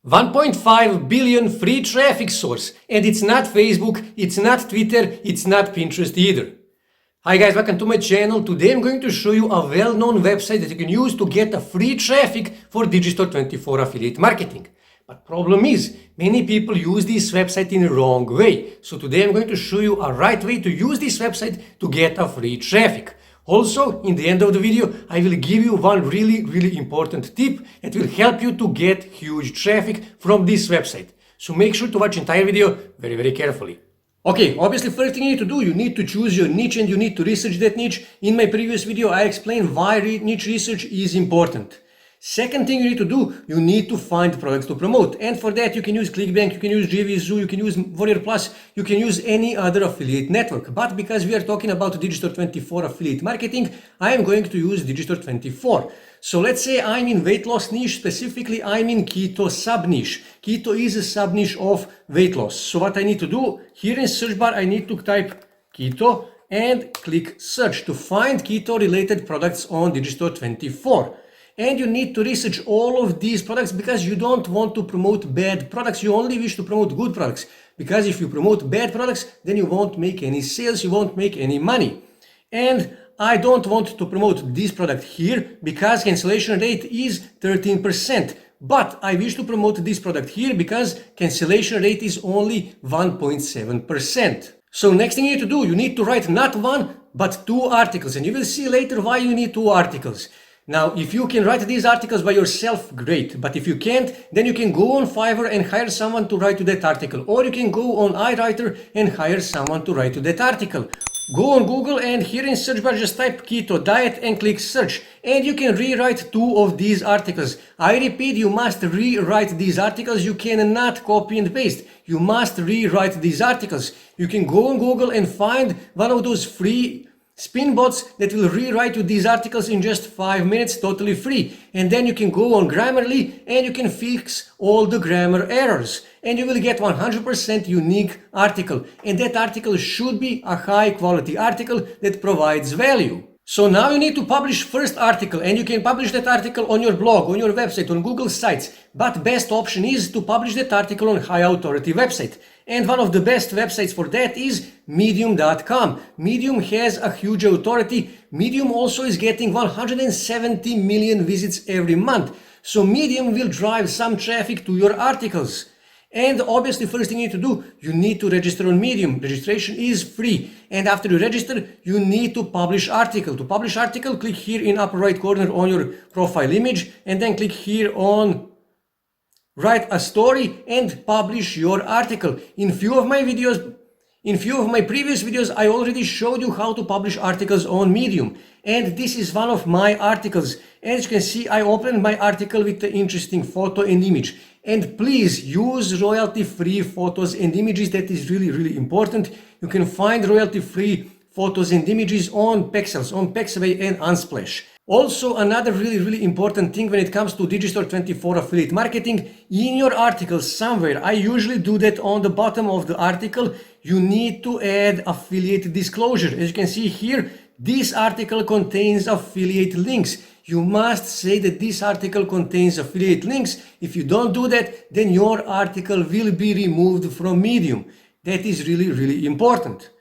1.5 billion free traffic source, and it's not Facebook, it's not Twitter, it's not Pinterest either. Hi guys, welcome to my channel. Today I'm going to show you a well-known website that you can use to get a free traffic for Digistore24 affiliate marketing. But problem is, many people use this website in the wrong way. So today I'm going to show you a right way to use this website to get a free traffic. Also, in the end of the video, I will give you one really important tip that will help you to get huge traffic from this website. So make sure to watch the entire video very carefully. Okay, obviously first thing you need to do, you need to choose your niche and you need to research that niche. In my previous video, I explained why niche research is important. Second thing you need to do, you need to find products to promote. And for that, you can use ClickBank, you can use JVZoo, you can use Warrior Plus, you can use any other affiliate network. But because we are talking about Digistore24 affiliate marketing, I am going to use Digistore24. So let's say I'm in weight loss niche, specifically I'm in keto sub niche. Keto is a sub niche of weight loss. So what I need to do, here in search bar, I need to type keto and click search to find keto related products on Digistore24. And you need to research all of these products because you don't want to promote bad products. You only wish to promote good products. Because if you promote bad products, then you won't make any sales, you won't make any money. And I don't want to promote this product here because cancellation rate is 13%. But I wish to promote this product here because cancellation rate is only 1.7%. So next thing you need to do, you need to write not one, but 2 articles. And you will see later why you need 2 articles. Now, if you can write these articles by yourself, great. But if you can't, then you can go on Fiverr and hire someone to write to that article. Or you can go on iWriter and hire someone to write to that article. Go on Google and here in search bar just type keto diet and click search. And you can rewrite 2 of these articles. I repeat, you must rewrite these articles. You cannot copy and paste. You must rewrite these articles. You can go on Google and find one of those free spin bots that will rewrite you these articles in just 5 minutes, totally free. And then you can go on Grammarly and you can fix all the grammar errors. And you will get 100% unique article. And that article should be a high quality article that provides value. So now you need to publish first article and you can publish that article on your blog, on your website, on Google sites. But best option is to publish that article on high authority website. And one of the best websites for that is Medium.com. Medium has a huge authority. Medium also is getting 170 million visits every month. So Medium will drive some traffic to your articles. And obviously first thing you need to do, you need to register on Medium. Registration is free. And after you register, you need to publish article. To publish article, click here in upper right corner on your profile image and then click here on write a story and publish your article. In few of my previous videos, I already showed you how to publish articles on Medium. And this is one of my articles. As you can see, I opened my article with the interesting photo and image. And please use royalty-free photos and images. That is really important. You can find royalty-free photos and images on Pexels, on Pexabay and Unsplash. Also, another really important thing when it comes to Digistore24 affiliate marketing, in your article somewhere, I usually do that on the bottom of the article, you need to add affiliate disclosure. As you can see here, this article contains affiliate links. You must say that this article contains affiliate links. If you don't do that, then your article will be removed from Medium. That is really important.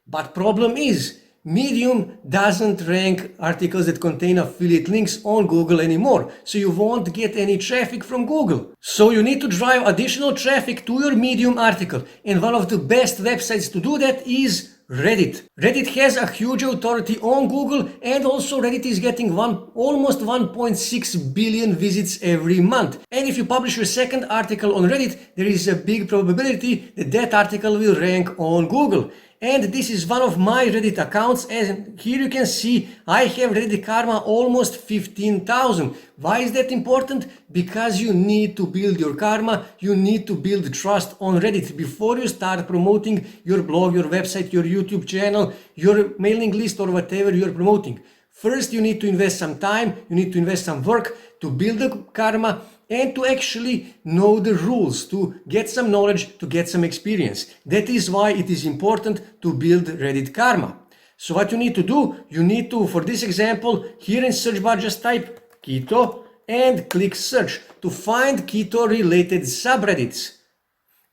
But problem is, Medium doesn't rank articles that contain affiliate links on Google anymore, so you won't get any traffic from Google. So you need to drive additional traffic to your Medium article, and one of the best websites to do that is Reddit. Reddit has a huge authority on Google, and also Reddit is getting almost 1.6 billion visits every month. And if you publish your second article on Reddit, there is a big probability that that article will rank on Google. And this is one of my Reddit accounts, and here you can see I have Reddit Karma almost 15,000. Why is that important? Because you need to build your karma, you need to build trust on Reddit before you start promoting your blog, your website, your YouTube channel, your mailing list or whatever you're promoting. First, you need to invest some time, you need to invest some work to build the karma and to actually know the rules, to get some knowledge, to get some experience. That is why it is important to build Reddit Karma. So what you need to do, you need to, for this example, here in search bar, just type keto and click search to find keto related subreddits.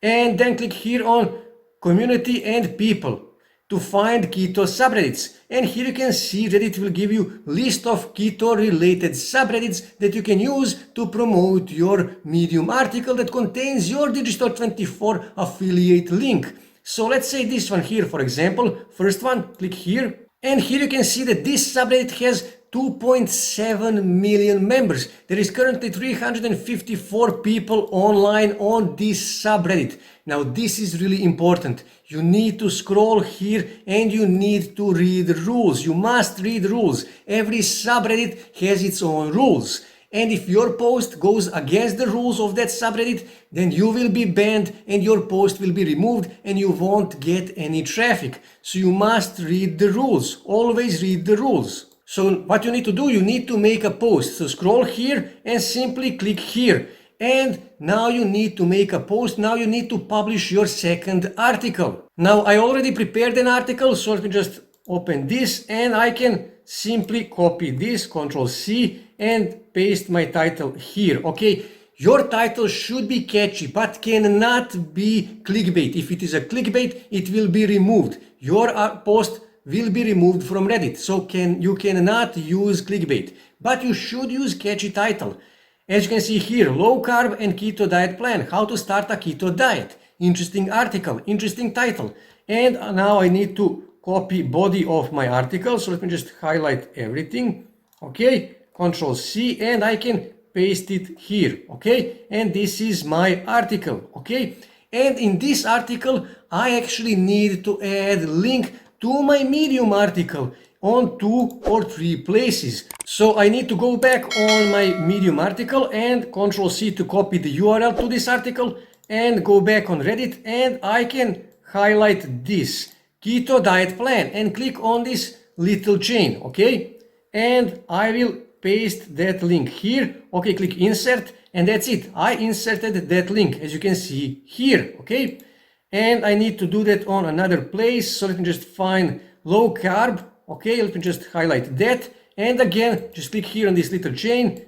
And then click here on community and people to find keto subreddits. And here you can see that it will give you list of keto related subreddits that you can use to promote your Medium article that contains your Digistore24 affiliate link. So let's say this one here, for example, first one, click here. And here you can see that this subreddit has 2.7 million members. There is currently 354 people online on this subreddit. Now this is really important. You need to scroll here and you need to read the rules. You must read the rules. Every subreddit has its own rules. And if your post goes against the rules of that subreddit, then you will be banned and your post will be removed and you won't get any traffic. So you must read the rules. Always read the rules. So what you need to do, you need to make a post. So scroll here and simply click here. And now you need to make a post. Now you need to publish your second article. Now I already prepared an article, so let me just open this and I can simply copy this, Ctrl C, and paste my title here. Okay, your title should be catchy but cannot be clickbait. If it is a clickbait, it will be removed. Your post will be removed from Reddit. So you cannot use clickbait, but you should use catchy title. As you can see here, low carb and keto diet plan, how to start a keto diet. Interesting article, interesting title. And now I need to copy body of my article. So let me just highlight everything. Okay, Ctrl C, and I can paste it here. Okay, and this is my article. Okay, and in this article, I actually need to add link to my Medium article on 2 or 3 places. So I need to go back on my Medium article and Ctrl C to copy the URL to this article and go back on Reddit, and I can highlight this keto diet plan and click on this little chain. Okay, and I will paste that link here. Okay, click insert, and that's it. I inserted that link, as you can see here. Okay, and I need to do that on another place. So let me just find low carb. Okay, let me just highlight that, and again just click here on this little chain,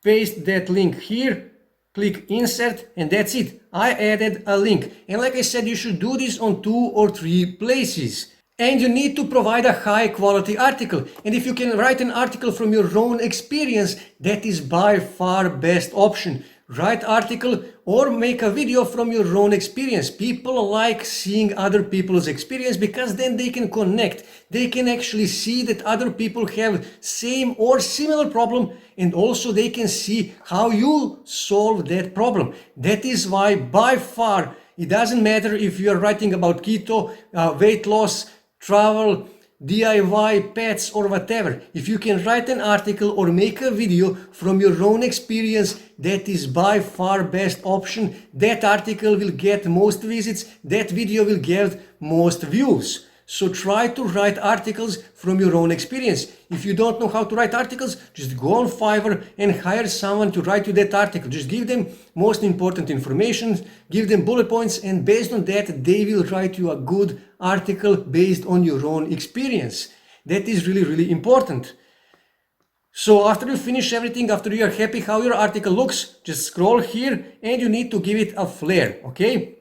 paste that link here, click insert, and that's it. I added a link, and like I said, you should do this on 2 or 3 places. And you need to provide a high quality article. And if you can write an article from your own experience, that is by far best option. Write article or make a video from your own experience. People like seeing other people's experience because then they can connect. They can actually see that other people have same or similar problem, and also they can see how you solve that problem. That is why by far it doesn't matter if you are writing about keto, weight loss, travel, DIY, pets, or whatever. If you can write an article or make a video from your own experience, that is by far best option. That article will get most visits, that video will get most views. So try to write articles from your own experience. If you don't know how to write articles, just go on Fiverr and hire someone to write you that article. Just give them most important information, give them bullet points, and based on that, they will write you a good article based on your own experience. That is really, really important. So after you finish everything, after you are happy how your article looks, just scroll here and you need to give it a flair, okay?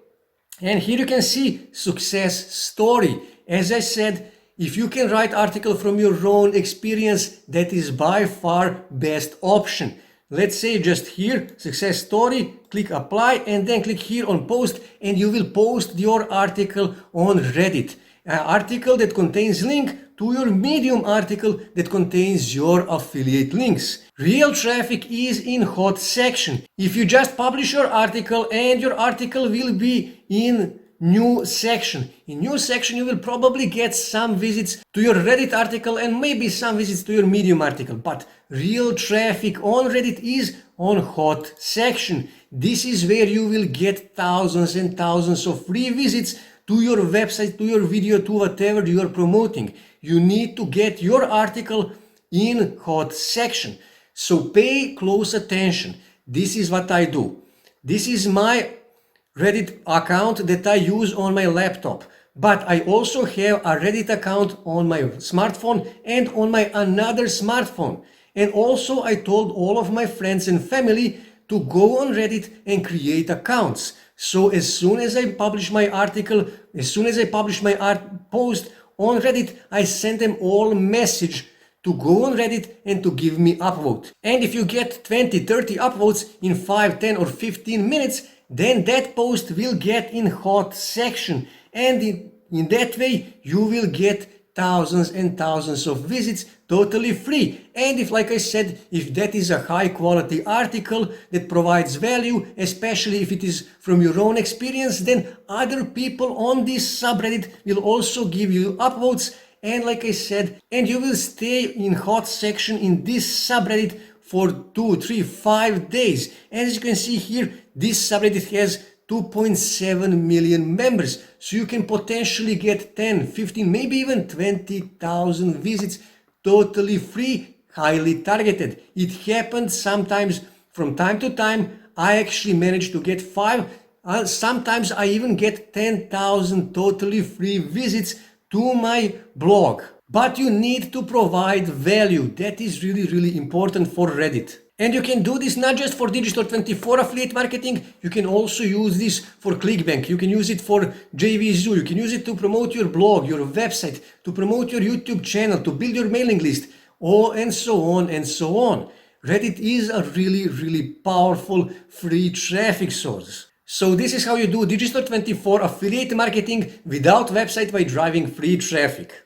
And here you can see success story. As I said, if you can write article from your own experience, that is by far best option. Let's say just here, success story, click apply, and then click here on post, and you will post your article on Reddit. An article that contains link to your Medium article that contains your affiliate links. Real traffic is in hot section. If you just publish your article and your article will be in new section. In new section, you will probably get some visits to your Reddit article and maybe some visits to your Medium article. But real traffic on Reddit is on hot section. This is where you will get thousands and thousands of free visits to your website, to your video, to whatever you are promoting. You need to get your article in hot section. So pay close attention. This is what I do. This is my Reddit account that I use on my laptop, but I also have a Reddit account on my smartphone and on my another smartphone. And also I told all of my friends and family to go on Reddit and create accounts. So as soon as I publish my article, as soon as I publish my post on Reddit, I send them all a message to go on Reddit and to give me upvote. And if you get 20, 30 upvotes in 5, 10 or 15 minutes, then that post will get in hot section. And in that way, you will get thousands and thousands of visits totally free. And if, like I said, if that is a high quality article that provides value, especially if it is from your own experience, then other people on this subreddit will also give you upvotes. And like I said, and you will stay in hot section in this subreddit for 2, 3, 5 days. As you can see here, this subreddit has 2.7 million members. So you can potentially get 10, 15, maybe even 20,000 visits totally free, highly targeted. It happened sometimes from time to time. I actually managed to get 5. Sometimes I even get 10,000 totally free visits to my blog. But you need to provide value. That is really, really important for Reddit. And you can do this not just for Digital24 affiliate marketing, you can also use this for ClickBank, you can use it for JVZoo, you can use it to promote your blog, your website, to promote your YouTube channel, to build your mailing list, and so on and so on. Reddit is a really, really powerful free traffic source. So this is how you do Digital24 affiliate marketing without website by driving free traffic.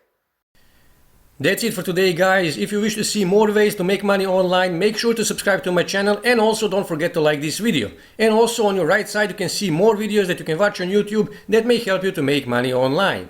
That's it for today, guys. If you wish to see more ways to make money online, make sure to subscribe to my channel, and also don't forget to like this video. And also on your right side you can see more videos that you can watch on YouTube that may help you to make money online.